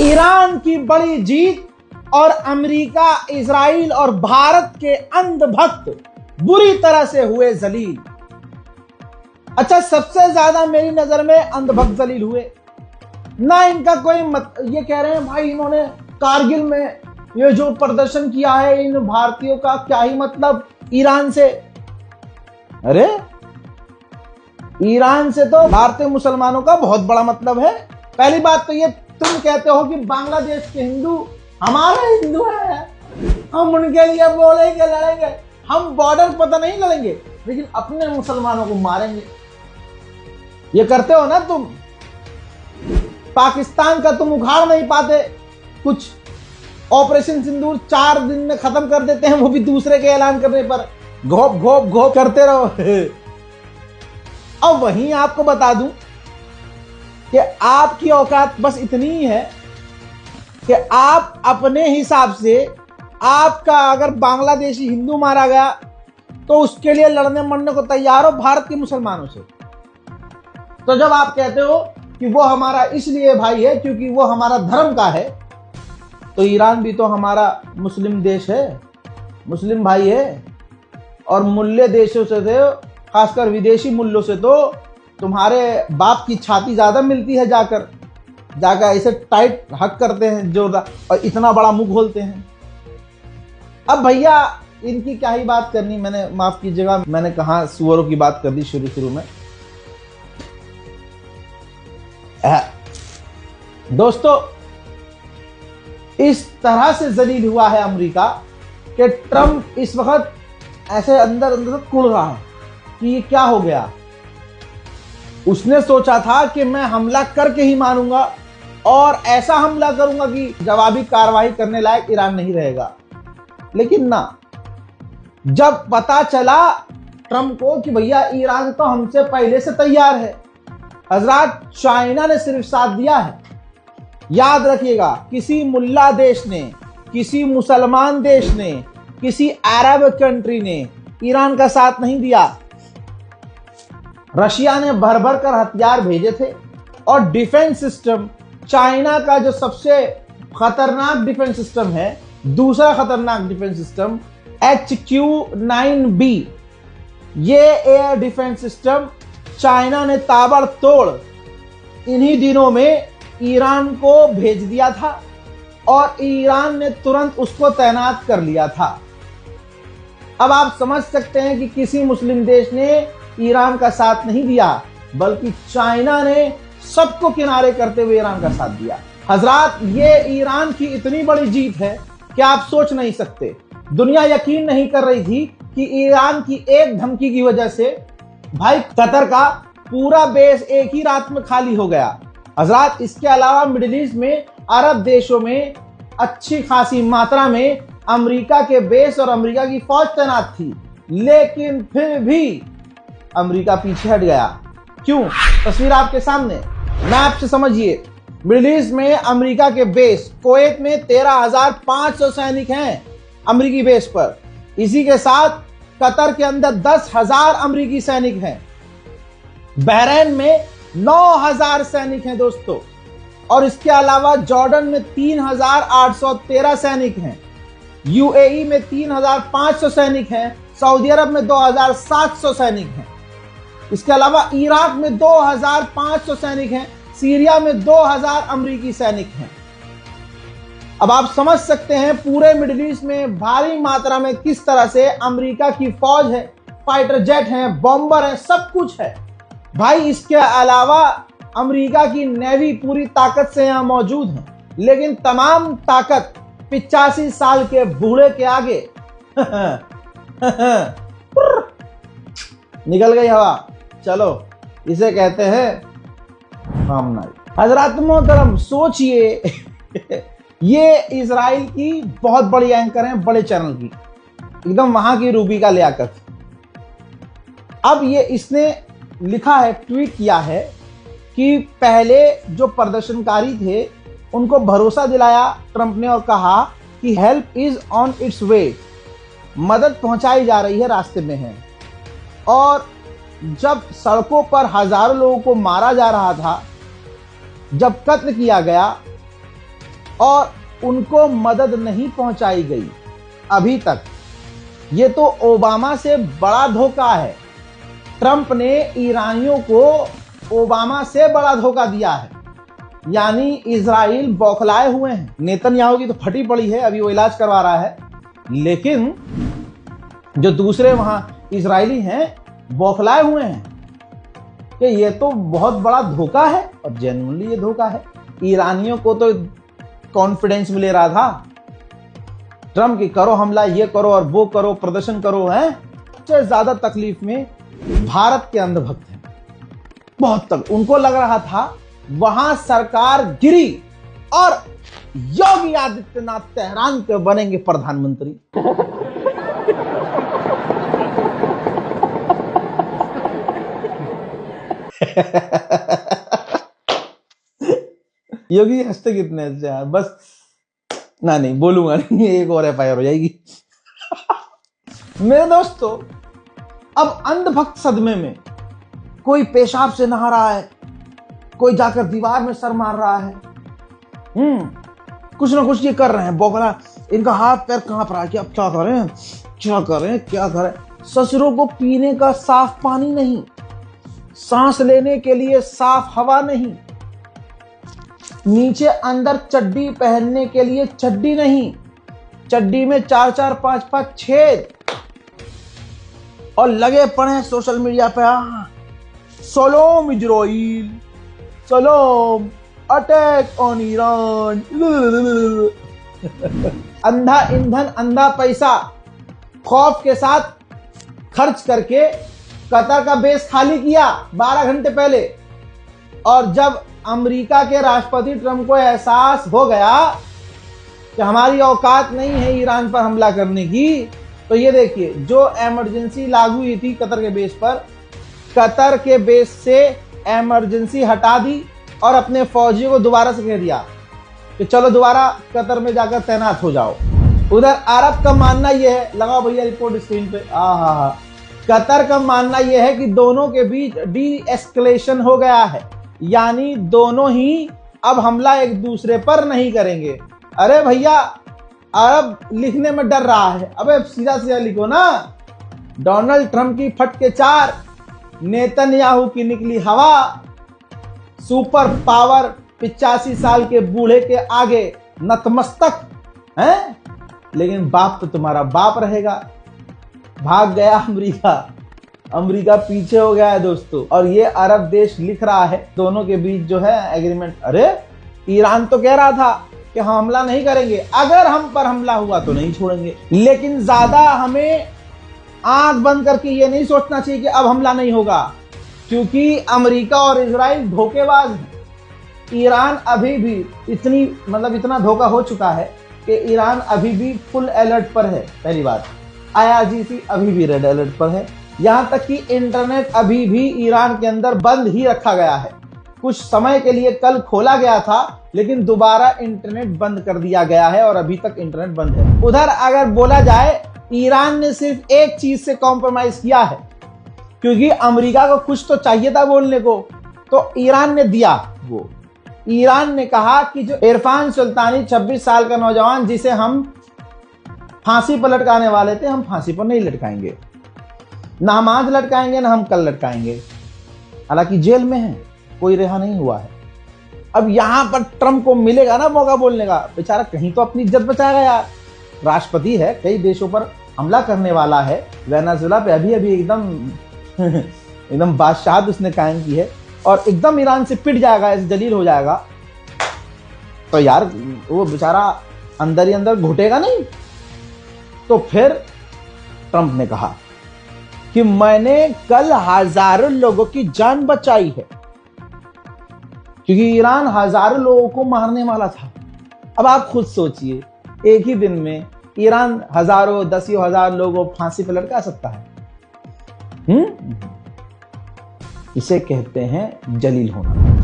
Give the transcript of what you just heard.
Iran की बड़ी जीत और अमेरिका, इजराइल और भारत के अंधभक्त बुरी तरह से हुए जलील। अच्छा, सबसे ज्यादा मेरी नजर में अंधभक्त जलील हुए ना। इनका कोई ये कह रहे हैं भाई इन्होंने कारगिल में ये जो प्रदर्शन किया है इन भारतीयों का क्या ही मतलब ईरान से। अरे ईरान से तो भारतीय मुसलमानों का बहुत बड़ा मतलब है। पहली बात तो ये तुम कहते हो कि बांग्लादेश के हिंदू हमारा हिंदू है, हम उनके लिए बोलेंगे, लड़ेंगे। हम बॉर्डर पता नहीं लड़ेंगे लेकिन अपने मुसलमानों को मारेंगे। ये करते हो ना तुम। पाकिस्तान का तुम उखाड़ नहीं पाते, कुछ ऑपरेशन सिंदूर 4 दिन में खत्म कर देते हैं, वो भी दूसरे के ऐलान करने पर घोप घोप घोप करते रहो। और वहीं आपको बता दूं कि आपकी औकात बस इतनी ही है कि आप अपने हिसाब से आपका अगर बांग्लादेशी हिंदू मारा गया तो उसके लिए लड़ने मरने को तैयार हो भारत के मुसलमानों से। तो जब आप कहते हो कि वो हमारा इसलिए भाई है क्योंकि वो हमारा धर्म का है, तो ईरान भी तो हमारा मुस्लिम देश है, मुस्लिम भाई है। और मूल्य देशों से थे, खासकर विदेशी मूल्यों से तो तुम्हारे बाप की छाती ज्यादा मिलती है। जाकर ऐसे टाइट हक करते हैं जोरदार और इतना बड़ा मुंह खोलते हैं। अब भैया इनकी क्या ही बात करनी, मैंने माफ कीजिएगा, मैंने कहा सुअरों की बात कर दी शुरू में। दोस्तों, इस तरह से जलील हुआ है अमेरिका कि ट्रंप इस वक्त ऐसे अंदर कुड़ रहा है कि ये क्या हो गया। उसने सोचा था कि मैं हमला करके ही मानूंगा और ऐसा हमला करूंगा कि जवाबी कार्रवाई करने लायक ईरान नहीं रहेगा। लेकिन ना, जब पता चला ट्रंप को कि भैया ईरान तो हमसे पहले से तैयार है, हजरात चाइना ने सिर्फ साथ दिया है। याद रखिएगा, किसी मुल्ला देश ने, किसी मुसलमान देश ने, किसी अरब कंट्री ने ईरान का साथ नहीं दिया। रशिया ने भर भर कर हथियार भेजे थे और डिफेंस सिस्टम, चाइना का जो सबसे खतरनाक डिफेंस सिस्टम है, दूसरा खतरनाक डिफेंस सिस्टम HQ-9B, ये एयर डिफेंस सिस्टम चाइना ने ताबड़तोड़ इन्हीं दिनों में ईरान को भेज दिया था और ईरान ने तुरंत उसको तैनात कर लिया था। अब आप समझ सकते हैं कि किसी मुस्लिम देश ने ईरान का साथ नहीं दिया, बल्कि चाइना ने सबको किनारे करते हुए ईरान का साथ दिया। हजरात, ये ईरान की इतनी बड़ी जीत है कि आप सोच नहीं सकते। दुनिया यकीन नहीं कर रही थी कि ईरान की एक धमकी की वजह से भाई कतर का पूरा बेस एक ही रात में खाली हो गया। हजरात, इसके अलावा मिडिल ईस्ट में अरब देशों में अच्छी खासी मात्रा में अमेरिका के बेस और अमेरिका की फौज तैनात थी, लेकिन फिर भी अमेरिका पीछे हट गया। क्यों? तस्वीर आपके सामने, मैप से समझिए। मिडिल ईस्ट में अमेरिका के बेस, कुवैत में 13,500 सैनिक हैं अमेरिकी बेस पर। इसी के साथ कतर के अंदर 10,000 अमेरिकी सैनिक हैं। बहरीन में 9,000 सैनिक हैं दोस्तों। और इसके अलावा जॉर्डन में 3,813 सैनिक हैं। यूएई में 3,500 सैनिक हैं। सऊदी अरब में 2,700 सैनिक हैं। इसके अलावा इराक में 2,500 सैनिक हैं। सीरिया में 2,000 अमेरिकी सैनिक हैं। अब आप समझ सकते हैं पूरे मिडिल ईस्ट में भारी मात्रा में किस तरह से अमेरिका की फौज है, फाइटर जेट हैं, बॉम्बर हैं, सब कुछ है भाई। इसके अलावा अमेरिका की नेवी पूरी ताकत से यहां मौजूद है, लेकिन तमाम ताकत 85 साल के बूढ़े के आगे निकल गई हवा। चलो, इसे कहते हैं सामनाई। हजरात मोहतरम, सोचिए ये इजराइल की बहुत बड़ी एंकर हैं, बड़े चैनल की, एकदम वहां की रूबी का लियाकत। अब ये इसने लिखा है, ट्वीट किया है कि पहले जो प्रदर्शनकारी थे उनको भरोसा दिलाया ट्रंप ने और कहा कि हेल्प इज ऑन इट्स वे, मदद पहुंचाई जा रही है, रास्ते में है। और जब सड़कों पर हजारों लोगों को मारा जा रहा था, जब कत्ल किया गया, और उनको मदद नहीं पहुंचाई गई अभी तक। ये तो ओबामा से बड़ा धोखा है। ट्रंप ने ईरानियों को ओबामा से बड़ा धोखा दिया है। यानी इजराइल बौखलाए हुए हैं। नेतन्याहू की तो फटी पड़ी है, अभी वो इलाज करवा रहा है, लेकिन जो दूसरे वहां इजरायली हैं बौखलाए हुए हैं कि ये तो बहुत बड़ा धोखा है। और जेन्युइनली ये धोखा है। ईरानियों को तो कॉन्फिडेंस में ले रहा था ट्रंप की, करो हमला, ये करो और वो करो, प्रदर्शन करो। है सबसे ज्यादा तकलीफ में भारत के अंधभक्त हैं। बहुत तक उनको लग रहा था वहां सरकार गिरी और योगी आदित्यनाथ तेहरान के बनेंगे प्रधानमंत्री। योगी हंसते कितने अच्छे यार। बस ना नहीं बोलूंगा नहीं, एक और एफआईआर हो जाएगी। मेरे दोस्तों, अब अंधभक्त सदमे में कोई पेशाब से नहा रहा है, कोई जाकर दीवार में सर मार रहा है, कुछ ना कुछ ये कर रहे हैं, बौखला, इनका हाथ पैर कांप रहा है कि अब क्या करें क्या करें क्या करें। ससुरों को पीने का साफ पानी नहीं, सांस लेने के लिए साफ हवा नहीं, नीचे अंदर चड्डी पहनने के लिए चड्डी नहीं, चड्डी में 4-4 5-5 छेद, और लगे पड़े हैं सोशल मीडिया पे, सलाम इजराइल, सलाम, अटैक ऑन ईरान। अंधा ईंधन, अंधा पैसा, खौफ के साथ खर्च करके कतर का बेस खाली किया 12 घंटे पहले। और जब अमेरिका के राष्ट्रपति ट्रंप को एहसास हो गया कि हमारी औकात नहीं है ईरान पर हमला करने की, तो ये देखिए, जो इमरजेंसी लागू हुई थी कतर के बेस पर, कतर के बेस से इमरजेंसी हटा दी और अपने फौजियों को दोबारा से कह दिया कि चलो दोबारा कतर में जाकर तैनात हो जाओ। उधर अरब का मानना यह है, लगाओ भैया रिपोर्ट स्क्रीन पे, कतर का मानना यह है कि दोनों के बीच डी एस्केलेशन हो गया है, यानी दोनों ही अब हमला एक दूसरे पर नहीं करेंगे। अरे भैया, अरब लिखने में डर रहा है, अबे सीधा सीधा लिखो ना। डोनाल्ड ट्रंप की फट के 4, नेतन्याहू की निकली हवा, सुपर पावर 85 साल के बूढ़े के आगे नतमस्तक हैं। लेकिन बाप तो तुम्हारा बाप रहेगा। भाग गया अमेरिका, अमेरिका पीछे हो गया है दोस्तों। और ये अरब देश लिख रहा है दोनों के बीच जो है एग्रीमेंट। अरे ईरान तो कह रहा था कि हम हमला नहीं करेंगे, अगर हम पर हमला हुआ तो नहीं छोड़ेंगे। लेकिन ज्यादा हमें आंख बंद करके ये नहीं सोचना चाहिए कि अब हमला नहीं होगा, क्योंकि अमेरिका और इजराइल धोखेबाज हैं। ईरान अभी भी इतना धोखा हो चुका है कि ईरान अभी भी फुल अलर्ट पर है। पहली बात, IRGC अभी भी रेड अलर्ट पर है। यहां तक कि इंटरनेट अभी भी ईरान के अंदर बंद ही रखा गया है। कुछ समय के लिए कल खोला गया था, लेकिन दोबारा इंटरनेट बंद कर दिया गया है और अभी तक इंटरनेट बंद है। उधर अगर बोला जाए, ईरान ने सिर्फ एक चीज से कॉम्प्रोमाइज किया है, क्योंकि अमेरिका को कुछ तो चाहिए था बोलने को, तो ईरान ने दिया। वो ईरान ने कहा कि जो इरफान सुल्तानी 26 साल का नौजवान जिसे हम फांसी पर लटकाने वाले थे, हम फांसी पर नहीं लटकाएंगे, ना हम आज लटकाएंगे ना हम कल लटकाएंगे। हालांकि जेल में है, कोई रिहा नहीं हुआ है। अब यहां पर ट्रंप को मिलेगा ना मौका बोलने का, बेचारा कहीं तो अपनी इज्जत बचाएगा यार। राष्ट्रपति है, कई देशों पर हमला करने वाला है, वेनेजुएला पे अभी एकदम बादशाहत उसने कायम की है, और एकदम ईरान से पिट जाएगा, ऐसे जलील हो जाएगा, तो यार वो बेचारा अंदर ही अंदर घुटेगा नहीं। तो फिर ट्रंप ने कहा कि मैंने कल हजारों लोगों की जान बचाई है, क्योंकि ईरान हजारों लोगों को मारने वाला था। अब आप खुद सोचिए, एक ही दिन में ईरान हजारों, 10 हजार लोगों को फांसी पर लटका सकता है। इसे कहते हैं जलील होना।